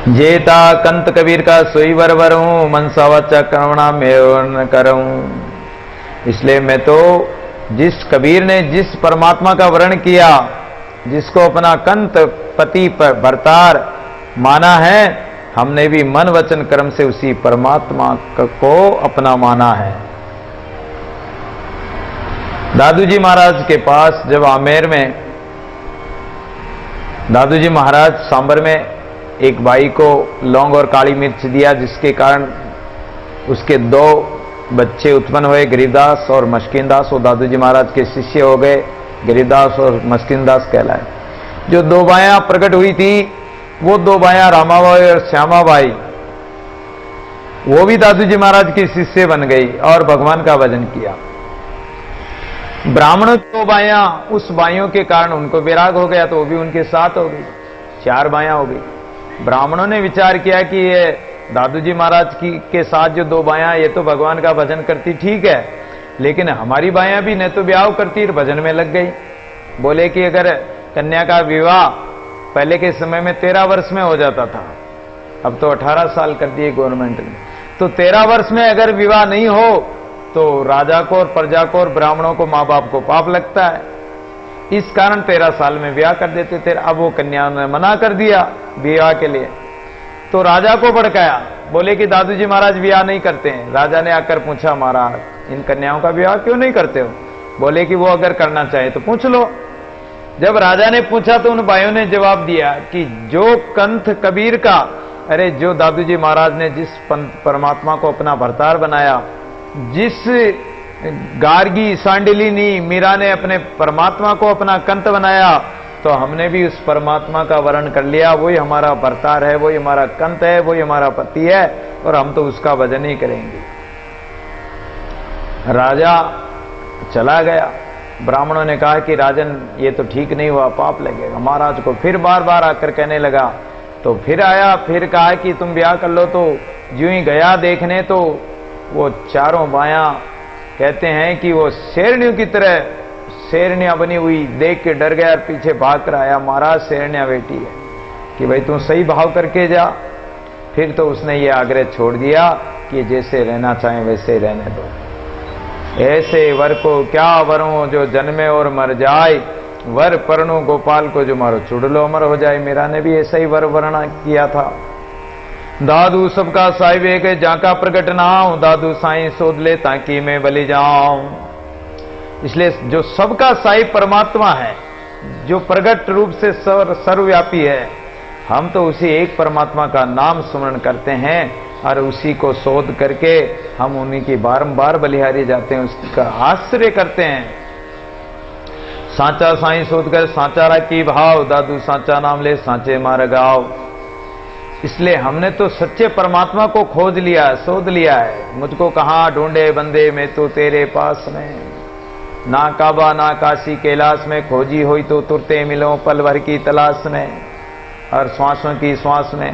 जेता कंत कबीर का सोई वर वरूं, मनसा वाचा कर्मणा में करूं। इसलिए मैं तो जिस कबीर ने जिस परमात्मा का वर्ण किया, जिसको अपना कंत पति पर भरतार माना है, हमने भी मन वचन कर्म से उसी परमात्मा को अपना माना है। दादू जी महाराज के पास जब आमेर में दादू जी महाराज सांबर में एक भाई को लौंग और काली मिर्च दिया, जिसके कारण उसके 2 बच्चे उत्पन्न हुए, गरीबदास और मस्किनदास। वो दादू जी महाराज के शिष्य हो गए, गरीबदास और मस्किनदास कहलाए। जो 2 बायां प्रकट हुई थी, वो 2 बायां रामाबाई और श्यामाबाई, वो भी दादू जी महाराज के शिष्य बन गई और भगवान का भजन किया। ब्राह्मणों 2 बायां, उस बाइयों के कारण उनको विराग हो गया, तो वो भी उनके साथ हो गई, 4 बायां हो गई। ब्राह्मणों ने विचार किया कि ये दादू जी महाराज के साथ जो 2 बायां, ये तो भगवान का भजन करती, ठीक है, लेकिन हमारी बायां भी न तो ब्याह करती और भजन में लग गई। बोले कि अगर कन्या का विवाह पहले के समय में 13 वर्ष में हो जाता था, अब तो 18 साल कर दिए गवर्नमेंट ने, तो 13 वर्ष में अगर विवाह नहीं हो तो राजा को और प्रजा को और ब्राह्मणों को, मां बाप को पाप लगता है। इस कारण 13 साल में ब्याह कर देते थे। अब वो कन्या ने मना कर दिया विवाह के लिए, तो राजा को भड़काया, बोले कि दादू जी महाराज विवाह नहीं करते हैं। राजा ने आकर पूछा, महाराज इन कन्याओं का विवाह क्यों नहीं करते हो? बोले कि वो अगर करना चाहे तो पूछ लो। जब राजा ने पूछा तो उन भाइयों ने जवाब दिया कि जो कंथ कबीर का, अरे जो दादू जी महाराज ने जिस परमात्मा को अपना भरतार बनाया, जिस गार्गी सांडिलिनी मीरा ने अपने परमात्मा को अपना कंत बनाया, तो हमने भी उस परमात्मा का वर्ण कर लिया। वही हमारा भरतार है, वही हमारा कंत है, वही हमारा पति है, और हम तो उसका भजन ही करेंगे। राजा चला गया। ब्राह्मणों ने कहा कि राजन ये तो ठीक नहीं हुआ, पाप लगेगा। महाराज को फिर बार बार आकर कहने लगा, तो फिर आया, फिर कहा कि तुम ब्याह कर लो। तो ज्यों ही गया देखने, तो वो 4 बायां कहते हैं कि वो शेरनियों की तरह शेरनियां बनी हुई देख के डर गया और पीछे भाग कर आया। महाराज शेरनियां बेटी है कि भाई तुम सही भाव करके जा। फिर तो उसने ये आग्रह छोड़ दिया कि जैसे रहना चाहें वैसे रहने दो। ऐसे वर को क्या वरों जो जन्मे और मर जाए, वर परनु गोपाल को जो मारो चुड़लो अमर हो जाए। मीरा ने भी ऐसा ही वर वर्णन किया था। दादू सबका साहिब एक जाका प्रगट नाऊं, दादू साईं सोध ले ताकि मैं बलि जाऊं। इसलिए जो सबका साहिब परमात्मा है, जो प्रगट रूप से सर्वव्यापी है, हम तो उसी एक परमात्मा का नाम स्मरण करते हैं और उसी को शोध करके हम उन्हीं की बारंबार बलिहारी जाते हैं, उसका आश्रय करते हैं। सांचा साईं शोध कर सांचा राखी भाव, दादू सांचा नाम ले सांचे मार्ग आओ। इसलिए हमने तो सच्चे परमात्मा को खोज लिया, शोध लिया है। मुझको कहां ढूंढे बंदे, मैं तो तेरे पास में। ना काबा ना काशी कैलाश में, खोजी हुई तो तुरते मिलो पल भर की तलाश में, और श्वासों की श्वास में।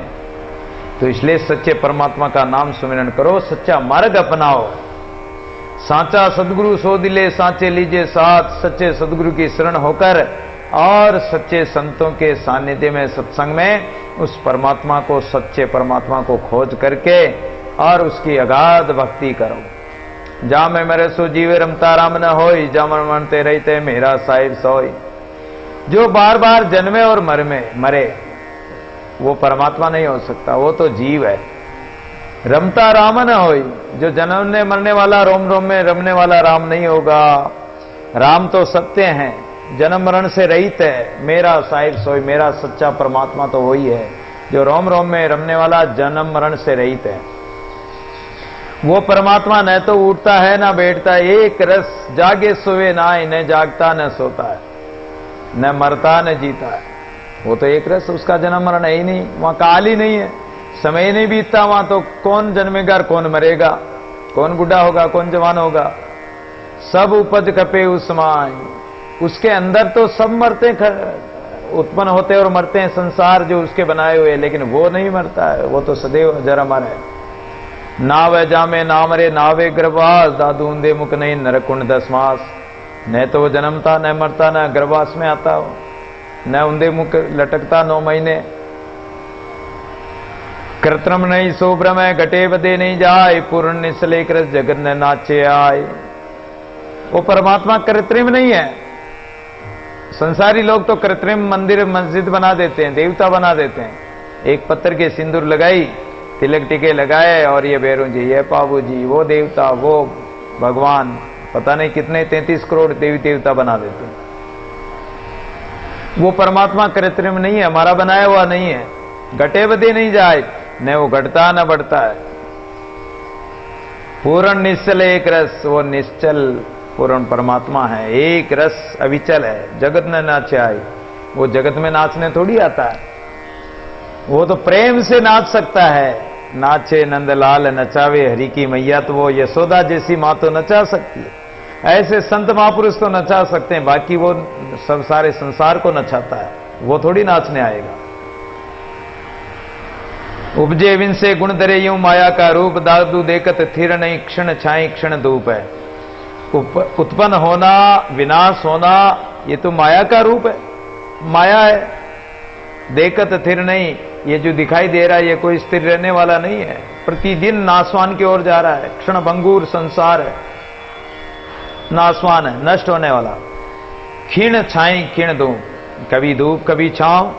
तो इसलिए सच्चे परमात्मा का नाम सुमिरन करो, सच्चा मार्ग अपनाओ। सांचा सदगुरु सो दिले सांचे लीजिए साथ, सच्चे सदगुरु की शरण होकर और सच्चे संतों के सानिध्य में, सत्संग में उस परमात्मा को, सच्चे परमात्मा को खोज करके और उसकी अगाध भक्ति करो। जा मैं मेरे सो जीवे रमता राम न होई, जा मन मनते रहते मेरा साहिब सोई। जो बार बार जन्मे और मरे वो परमात्मा नहीं हो सकता, वो तो जीव है। रमता राम न होई, जो जन्मने मरने वाला रोम रोम में रमने वाला राम नहीं होगा। राम तो सत्य हैं, जन्म मरण से रहित है। मेरा साहिब सोई, मेरा सच्चा परमात्मा तो वही है जो रोम रोम में रमने वाला, जन्म मरण से रहित है। वो परमात्मा न तो उठता है ना बैठता है, एक रस जागे सोवे ना, न जागता न सोता है, न मरता न जीता है। वो तो एक रस, उसका जन्म मरण है ही नहीं, वहां काल ही नहीं है, समय नहीं बीतता वहां। तो कौन जन्मेगा और कौन मरेगा, कौन बुढ़ा होगा कौन जवान होगा। सब उपज कपे उसमाय, उसके अंदर तो सब मरते, उत्पन्न होते और मरते हैं, संसार जो उसके बनाए हुए, लेकिन वो नहीं मरता है, वो तो सदैव अजर अमर है। नावे जामे नामरे नावे गर्भवास, दादू ऊंधे मुख नहीं नरकुंड 10 मास। न तो वो जन्मता न मरता, न गर्भवास में आता हो, न ऊंधे मुख लटकता 9 महीने। कृत्रिम नहीं सो भ्रम है, घटे बदे नहीं जाए, पूर्ण निसले कृत जगत न नाचे आए। वो परमात्मा कृत्रिम नहीं है। संसारी लोग तो कृत्रिम मंदिर मस्जिद बना देते हैं, देवता बना देते हैं। एक पत्थर के सिंदूर लगाई, तिलक टिके लगाए, और ये भैरू जी, ये पाबू जी, वो देवता, वो भगवान, पता नहीं कितने 33 करोड़ देवी देवता बना देते हैं। वो परमात्मा कृत्रिम नहीं है, हमारा बनाया हुआ नहीं है। घटे बदे नहीं जाए, न वो घटता न बढ़ता है। पूर्ण निश्चल एक रस, वो निश्चल पूर्ण परमात्मा है, एक रस अविचल है। जगत न नाचे आए, वो जगत में नाचने थोड़ी आता है, वो तो प्रेम से नाच सकता है। नाचे नंदलाल नचावे हरि की मैया, तो वो यशोदा जैसी मां तो नचा सकती है। ऐसे संत महापुरुष तो नचा सकते हैं, बाकी वो सब सारे संसार को नचाता है, वो थोड़ी नाचने आएगा। उपजे विन से गुण धरे यूं माया का रूप, दादू देखत थिर नहीं, क्षण छाई क्षण धूप है। उत्पन्न होना, विनाश होना, ये तो माया का रूप है, माया है। देखत थिर नहीं, ये जो दिखाई दे रहा है ये कोई स्थिर रहने वाला नहीं है, प्रतिदिन नासवान की ओर जा रहा है। क्षण भंगुर संसार है, नासवान है, नष्ट होने वाला। क्षीण छाई क्षीण धूप, कभी धूप कभी छांव,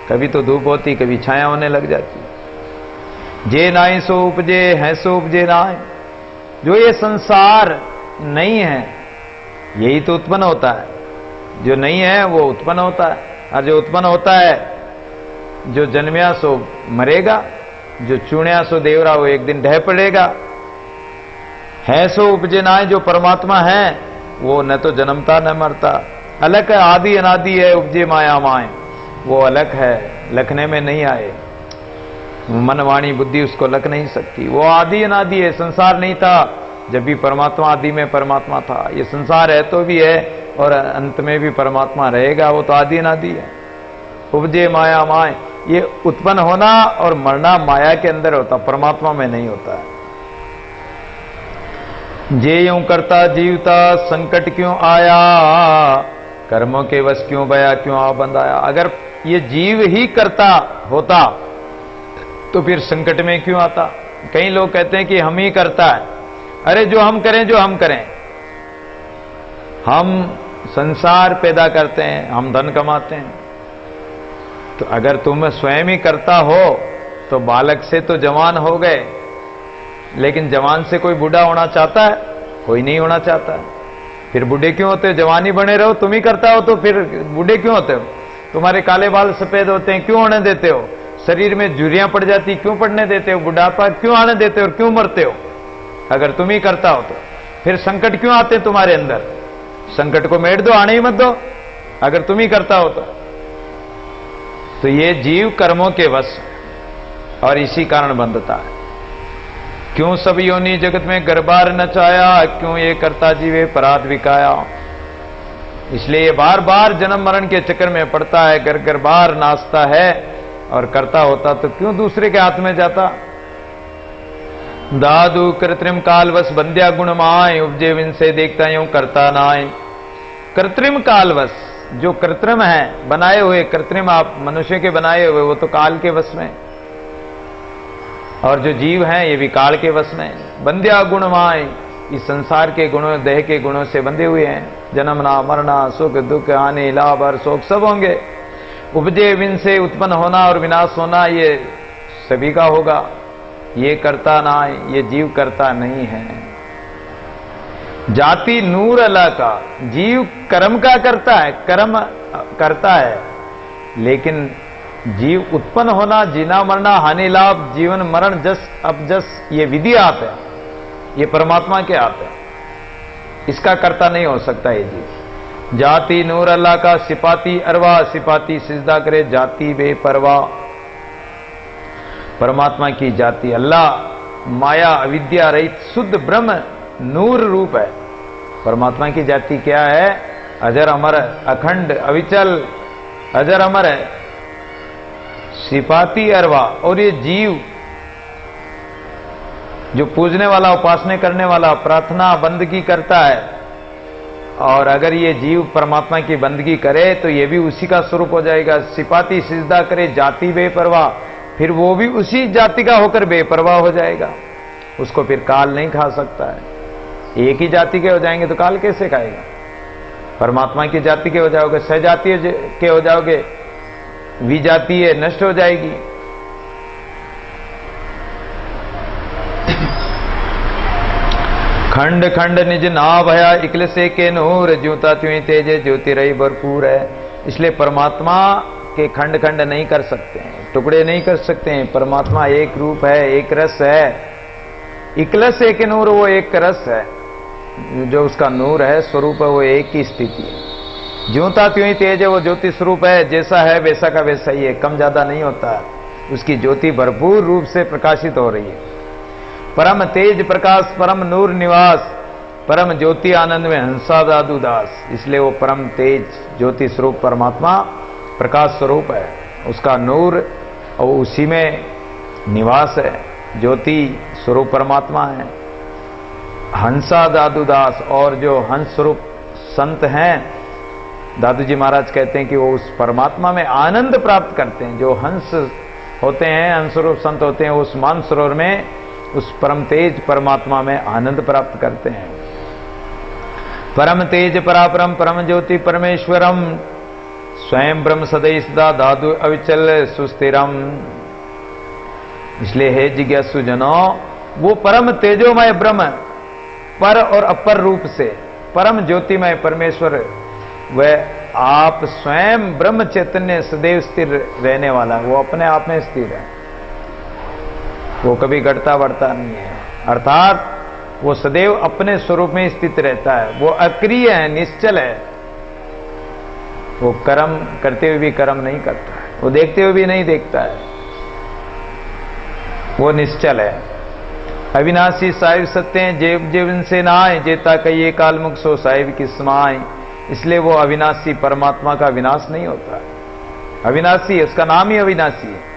कभी तो धूप होती कभी छाया होने लग जाती। जे नाई सो उपजे है सो उपजे नाय, जो ये संसार नहीं है यही तो उत्पन्न होता है, जो नहीं है वो उत्पन्न होता है। और जो उत्पन्न होता है, जो जन्मया सो मरेगा, जो चुण्या सो देवरा वो एक दिन ढह पड़ेगा। है सो उपजे नाय, जो परमात्मा है वो न तो जन्मता न मरता, अलग है, आदि अनादि है। उपजे माया माए, वो अलग है, लखने में नहीं आए। मन वाणी बुद्धि उसको लख नहीं सकती, वो आदि अनादि है। संसार नहीं था जब भी परमात्मा आदि में परमात्मा था, ये संसार है तो भी है और अंत में भी परमात्मा रहेगा, वो तो आदि अनादि है। उपजे माया माए, ये उत्पन्न होना और मरना माया के अंदर होता, परमात्मा में नहीं होता है। जे यूं करता जीवता, संकट क्यों आया, कर्मों के वश क्यों बया, क्यों आ बंधाया। अगर ये जीव ही करता होता तो फिर संकट में क्यों आता। कई लोग कहते हैं कि हम ही करता है, अरे जो हम करें, जो हम करें, हम संसार पैदा करते हैं, हम धन कमाते हैं। तो अगर तुम स्वयं ही करता हो तो बालक से तो जवान हो गए, लेकिन जवान से कोई बूढ़ा होना चाहता है? कोई नहीं होना चाहता है। फिर बूढ़े क्यों होते हो? जवानी बने रहो, तुम ही करता हो तो फिर बूढ़े क्यों होते हो? तुम्हारे काले बाल सफेद होते हैं, क्यों होने देते हो? शरीर में झुर्रियां पड़ जाती, क्यों पड़ने देते हो? बुढ़ापा क्यों आने देते हो और क्यों मरते हो? अगर तुम ही करता हो तो फिर संकट क्यों आते हैं तुम्हारे अंदर? संकट को मेट दो, आने ही मत दो, अगर तुम ही करता हो तो ये जीव कर्मों के वश और इसी कारण बंधता है। क्यों सब योनि जगत में गरबार नचाया, क्यों ये करता जीवे पराध विकाया। इसलिए ये बार बार जन्म मरण के चक्कर में पड़ता है, घर घर बार नाचता है, और करता होता तो क्यों दूसरे के हाथ में जाता। दादू कृत्रिम कालवश बंध्या गुण माय, उपजे विन से देखता यूं करता नाय। कृत्रिम कालवश, जो कृत्रिम है, बनाए हुए कृत्रिम, आप मनुष्य के बनाए हुए, वो तो काल के वश में, और जो जीव हैं ये भी काल के वश में। बंध्या गुण माय, इस संसार के गुणों, देह के गुणों से बंधे हुए हैं। जन्मना मरना, सुख दुख, हानि लाभ और शोक सब होंगे। उपजे विन से, उत्पन्न होना और विनाश होना ये सभी का होगा। ये करता ना, ये जीव करता नहीं है। जाति नूर अल्लाह का, जीव कर्म का करता है, कर्म करता है, लेकिन जीव उत्पन्न होना, जीना मरना, हानि लाभ, जीवन मरण, जस अब जस, ये विधि हाथ है, ये परमात्मा के हाथ है, इसका कर्ता नहीं हो सकता ये जीव। जाति नूर अल्लाह का, सिपाती अरवा, सिपाती सिजदा करे, जाति बेपरवाह। परमात्मा की जाति अल्लाह माया अविद्या रहित शुद्ध ब्रह्म नूर रूप है। परमात्मा की जाति क्या है? अजर अमर, अखंड अविचल, अजर अमर है, सिपाती अरवा। और ये जीव जो पूजने वाला, उपासना करने वाला, प्रार्थना बंदगी करता है, और अगर ये जीव परमात्मा की बंदगी करे तो ये भी उसी का स्वरूप हो जाएगा। सिपाती सिजदा करे, जाति बेपरवाह, फिर वो भी उसी जाति का होकर बेपरवाह हो जाएगा। उसको फिर काल नहीं खा सकता है। एक ही जाति के हो जाएंगे तो काल कैसे खाएगा? परमात्मा की जाति के हो जाओगे, सजातीय के हो जाओगे, विजातीय नष्ट हो जाएगी। खंड खंड निज ना भया इकल से के नूर, ज्योता त्यों तेजे ज्योति रही भरपूर है। इसलिए परमात्मा के खंड खंड नहीं कर सकते हैं, टुकड़े नहीं कर सकते हैं। परमात्मा एक रूप है, एक रस है। इकलस एक नूर, वो एक रस है, जो उसका नूर है, स्वरूप है, वो एक ही स्थिति है। ज्योता त्यों ही तेज है, वो ज्योति स्वरूप है, जैसा है वैसा का वैसा ही है, कम ज्यादा नहीं होता। उसकी ज्योति भरपूर रूप से प्रकाशित हो रही है। परम तेज प्रकाश, परम नूर निवास, परम ज्योति आनंद में हंसा दादू दास। इसलिए वो परम तेज ज्योति स्वरूप परमात्मा प्रकाश स्वरूप है, उसका नूर और उसी में निवास है, ज्योति स्वरूप परमात्मा है। हंसा दादू दास, और जो हंस स्वरूप संत हैं, दादू जी महाराज कहते हैं कि वो उस परमात्मा में आनंद प्राप्त करते हैं। जो हंस होते हैं, हंस स्वरूप संत होते हैं, उस मानसरोवर में उस परम तेज परमात्मा में आनंद प्राप्त करते हैं। परम तेज परापरम परम ज्योति परमेश्वरम, स्वयं ब्रह्म सदैव सदा दादु अविचल सुस्थिरम। इसलिए हे जिज्ञासु जनों, वो परम तेजोमय ब्रह्म पर और अपर रूप से परम ज्योतिमय परमेश्वर, वह आप स्वयं ब्रह्म चैतन्य सदैव स्थिर रहने वाला है। वो अपने आप में स्थिर है, वो कभी घटता बढ़ता नहीं है। अर्थात वो सदैव अपने स्वरूप में स्थित रहता है। वो अक्रिय है, निश्चल है। वो कर्म करते हुए भी कर्म नहीं करता है, वो देखते हुए भी नहीं देखता है, वो निश्चल है। अविनाशी साहिब सत्य हैं, जेब जीवन से ना आए, जेता कहिए काल मुख सो साहिब की समाए। इसलिए वो अविनाशी परमात्मा का विनाश नहीं होता। अविनाशी, उसका नाम ही अविनाशी है।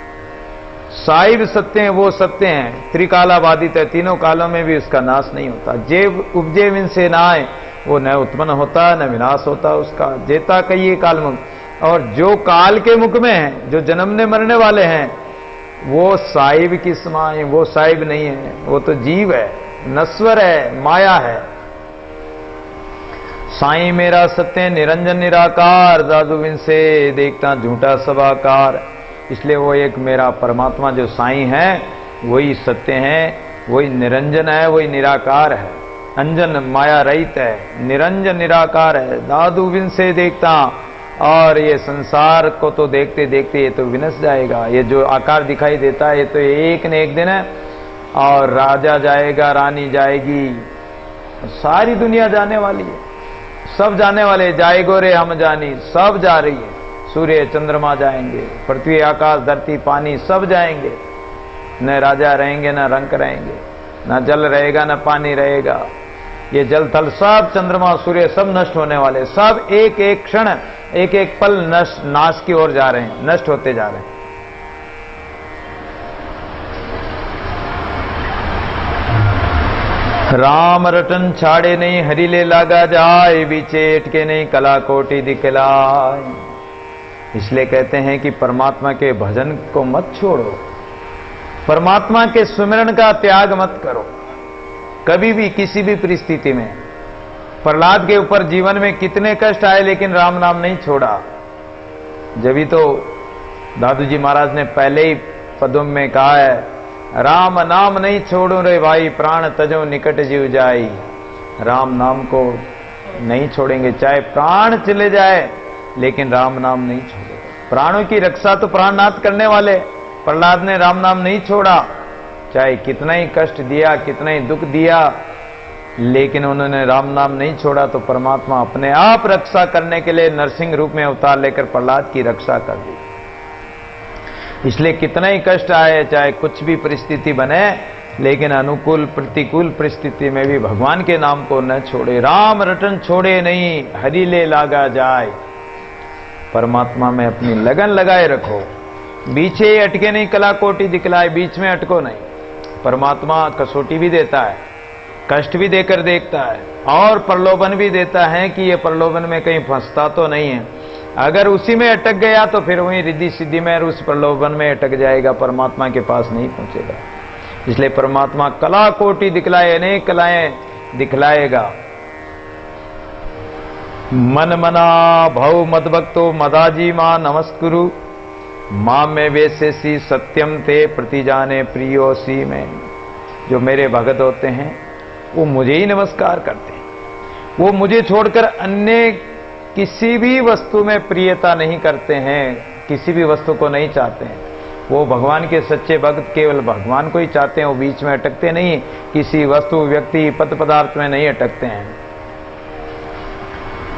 साहिब सत्य हैं, वो सत्य हैं, त्रिकालाबाधित है, तीनों कालों में भी उसका नाश नहीं होता। जेब उपजे विन से ना आए, वो न उत्पन्न होता न विनाश होता उसका। जेता कहिए काल मुख, और जो काल के मुख में है, जो जन्मने मरने वाले हैं, वो साहिब की समाए, वो साहिब नहीं है, वो तो जीव है, नश्वर है, माया है। साईं मेरा सत्य निरंजन निराकार, दादू बिन से देखता झूठा सभाकार। इसलिए वो एक मेरा परमात्मा जो साईं है, वही सत्य है, वही निरंजन है, वही निराकार है। अंजन माया रहित है, निरंजन निराकार है, दादू बिन से देखता। और ये संसार को तो देखते देखते ये तो विनश जाएगा। ये जो आकार दिखाई देता है, ये तो एक न एक दिन है, और राजा जाएगा, रानी जाएगी, सारी दुनिया जाने वाली है, सब जाने वाले। जाएगो रे हम जानी, सब जा रही है। सूर्य चंद्रमा जाएंगे, पृथ्वी आकाश धरती पानी सब जाएंगे। न राजा रहेंगे, न रंक रहेंगे, न जल रहेगा, न पानी रहेगा। ये जल थल सब, चंद्रमा सूर्य सब नष्ट होने वाले, सब एक एक क्षण एक एक पल नाश की ओर जा रहे हैं, नष्ट होते जा रहे हैं। राम रटन छाड़े नहीं, हरिले लागा जाए, बीचे एटके नहीं, कला कोटि दिखलाए। इसलिए कहते हैं कि परमात्मा के भजन को मत छोड़ो, परमात्मा के सुमिरन का त्याग मत करो कभी भी, किसी भी परिस्थिति में। प्रहलाद के ऊपर जीवन में कितने कष्ट आए, लेकिन राम नाम नहीं छोड़ा। जब तो दादू जी महाराज ने पहले ही पदों में कहा है, राम नाम नहीं छोड़ो रे भाई, प्राण तजो निकट जीव जाई। राम नाम को नहीं छोड़ेंगे, चाहे प्राण चले जाए, लेकिन राम नाम नहीं छोड़ेंगे। प्राणों की रक्षा तो प्राणनाथ करने वाले प्रहलाद ने राम नाम नहीं छोड़ा, चाहे कितना ही कष्ट दिया, कितना ही दुख दिया, लेकिन उन्होंने राम नाम नहीं छोड़ा। तो परमात्मा अपने आप रक्षा करने के लिए नरसिंह रूप में अवतार लेकर प्रहलाद की रक्षा कर दी। इसलिए कितना ही कष्ट आए, चाहे कुछ भी परिस्थिति बने, लेकिन अनुकूल प्रतिकूल परिस्थिति में भी भगवान के नाम को न छोड़े। राम रटन छोड़े नहीं, हरि ले लागा जाए। परमात्मा में अपनी लगन लगाए रखो, बीचे अटके नहीं, कला कोटि दिखलाए। बीच में अटको नहीं। परमात्मा कसौटी भी देता है, कष्ट भी देकर देखता है, और प्रलोभन भी देता है कि ये प्रलोभन में कहीं फंसता तो नहीं है। अगर उसी में अटक गया तो फिर वहीं रिद्धि सिद्धि में और उस प्रलोभन में अटक जाएगा, परमात्मा के पास नहीं पहुंचेगा। इसलिए परमात्मा कला कोटि दिखलाए, अनेक कलाएं दिखलाएगा। मन मना भव मदभक्तो मदाजी मां नमस्कुरु, मां में वेशेसी सत्यम ते प्रति जाने प्रियोसी में। जो मेरे भगत होते हैं वो मुझे ही नमस्कार करते हैं, वो मुझे छोड़कर अन्य किसी भी वस्तु में प्रियता नहीं करते हैं, किसी भी वस्तु को नहीं चाहते हैं। वो भगवान के सच्चे भक्त केवल भगवान को ही चाहते हैं, वो बीच में अटकते नहीं, किसी वस्तु व्यक्ति पद पदार्थ में नहीं अटकते हैं।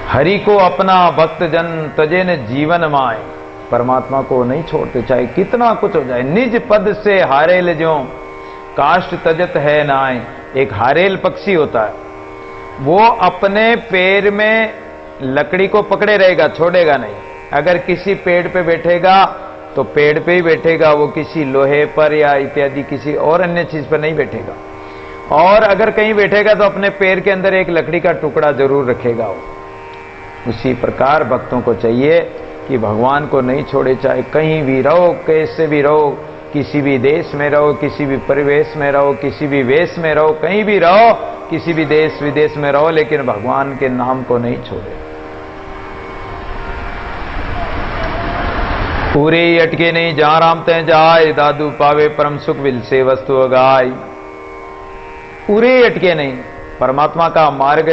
हरि को अपना भक्त जन तजे न जीवन माए, परमात्मा को नहीं छोड़ते चाहे कितना कुछ हो जाए। निज पद से हारेल ज्यों काष्ठ तजत है नाय। एक हारेल पक्षी होता है, वो अपने पैर में लकड़ी को पकड़े रहेगा, छोड़ेगा नहीं। अगर किसी पेड़ पे बैठेगा तो पेड़ पे ही बैठेगा, वो किसी लोहे पर या इत्यादि किसी और अन्य चीज पर नहीं बैठेगा। और अगर कहीं बैठेगा तो अपने पैर के अंदर एक लकड़ी का टुकड़ा जरूर रखेगा वो। उसी प्रकार भक्तों को चाहिए कि भगवान को नहीं छोड़े, चाहे कहीं भी रहो, कैसे भी रहो, किसी भी देश में रहो, किसी भी परिवेश में रहो, किसी भी वेश में रहो, कहीं भी रहो, किसी भी देश विदेश में रहो, लेकिन भगवान के नाम को नहीं छोड़े। पूरे अटके नहीं जहां राम तय जाए, दादू पावे परम सुख विल से वस्तु अगाय। पूरे अटके नहीं, परमात्मा का मार्ग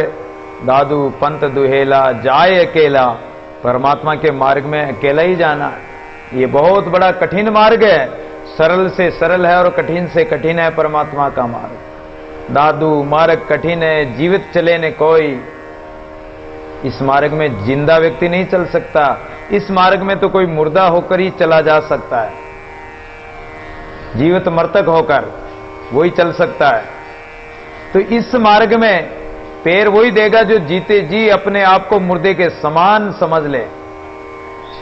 दादू पंत दुहेला जाए अकेला। परमात्मा के मार्ग में अकेला ही जाना है। ये बहुत बड़ा कठिन मार्ग है, सरल से सरल है और कठिन से कठिन है परमात्मा का मार्ग। दादू मार्ग कठिन है, जीवित चले ने कोई। इस मार्ग में जिंदा व्यक्ति नहीं चल सकता, इस मार्ग में तो कोई मुर्दा होकर ही चला जा सकता है। जीवित मृतक होकर वही चल सकता है। तो इस मार्ग में पैर वही देगा जो जीते जी अपने आप को मुर्दे के समान समझ ले।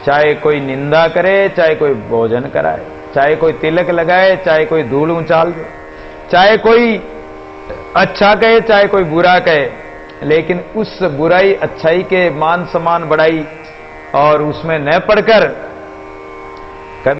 चाहे कोई निंदा करे, चाहे कोई भोजन कराए, चाहे कोई तिलक लगाए, चाहे कोई धूल उछाल दे, चाहे कोई अच्छा कहे, चाहे कोई बुरा कहे, लेकिन उस बुराई अच्छाई के मान सम्मान बढ़ाई और उसमें न पढ़कर